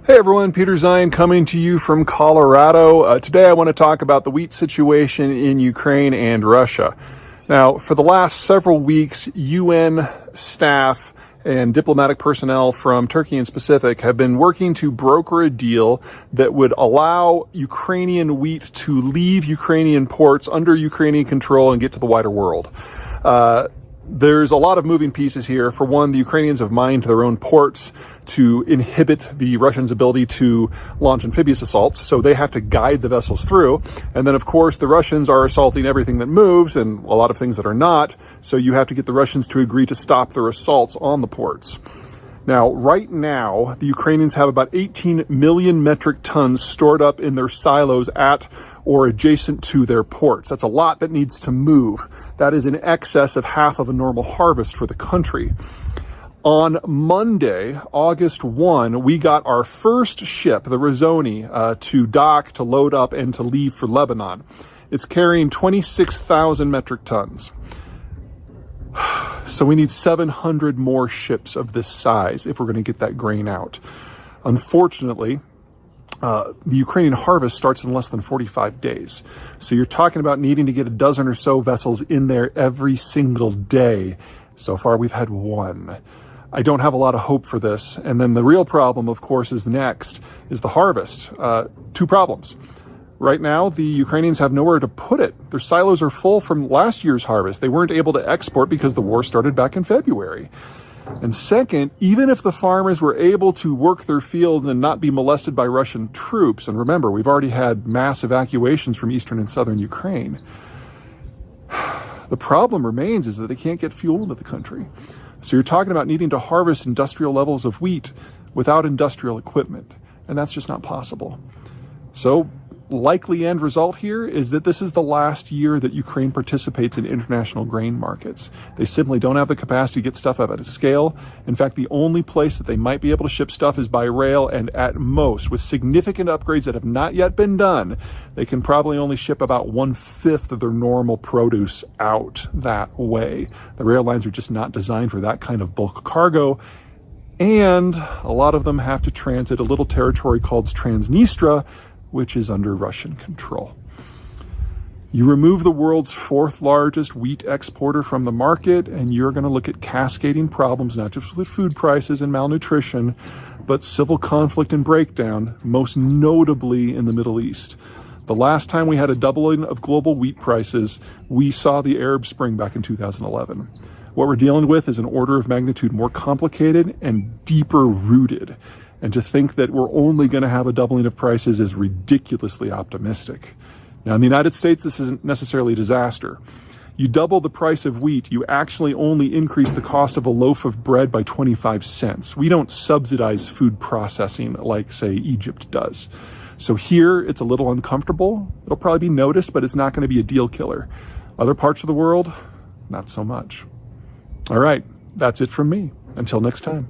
Hey everyone, Peter Zeihan coming to you from Colorado. Today I want to talk about the wheat situation in Ukraine and Russia. Now, for the last several weeks, UN staff and diplomatic personnel from Turkey and Pacific have been working to broker a deal that would allow Ukrainian wheat to leave Ukrainian ports under Ukrainian control and get to the wider world. There's a lot of moving pieces here. For one, the Ukrainians have mined their own ports to inhibit the Russians' ability to launch amphibious assaults, so they have to guide the vessels through. And then, of course, the Russians are assaulting everything that moves and a lot of things that are not, so you have to get the Russians to agree to stop their assaults on the ports. Now, right now, the Ukrainians have about 18 million metric tons stored up in their silos at or adjacent to their ports. That's a lot that needs to move. That is in excess of half of a normal harvest for the country. On Monday, August 1, we got our first ship, the Razoni, to dock, to load up, and to leave for Lebanon. It's carrying 26,000 metric tons. So we need 700 more ships of this size if we're going to get that grain out. Unfortunately, the Ukrainian harvest starts in less than 45 days. So you're talking about needing to get a dozen or so vessels in there every single day. So far, we've had one. I don't have a lot of hope for this. And then the real problem, of course, is the harvest. Two problems. Right now, the Ukrainians have nowhere to put it. Their silos are full from last year's harvest. They weren't able to export because the war started back in February. And second, even if the farmers were able to work their fields and not be molested by Russian troops, and remember, we've already had mass evacuations from eastern and southern Ukraine, the problem remains is that they can't get fuel into the country. So you're talking about needing to harvest industrial levels of wheat without industrial equipment, and that's just not possible. So likely end result here is that this is the last year that Ukraine participates in international grain markets. They simply don't have the capacity to get stuff up at a scale. In fact, the only place that they might be able to ship stuff is by rail, and at most, with significant upgrades that have not yet been done, they can probably only ship about 1/5 of their normal produce out that way. The rail lines are just not designed for that kind of bulk cargo. And a lot of them have to transit a little territory called Transnistria, which is under Russian control. You remove the world's fourth largest wheat exporter from the market, and you're going to look at cascading problems, not just with food prices and malnutrition, but civil conflict and breakdown, most notably in the Middle East. The last time we had a doubling of global wheat prices, we saw the Arab Spring back in 2011. What we're dealing with is an order of magnitude more complicated and deeper rooted. And to think that we're only going to have a doubling of prices is ridiculously optimistic. Now, in the United States, this isn't necessarily a disaster. You double the price of wheat, you actually only increase the cost of a loaf of bread by 25 cents. We don't subsidize food processing like, say, Egypt does. So here, it's a little uncomfortable. It'll probably be noticed, but it's not going to be a deal killer. Other parts of the world, not so much. All right, that's it from me. Until next time.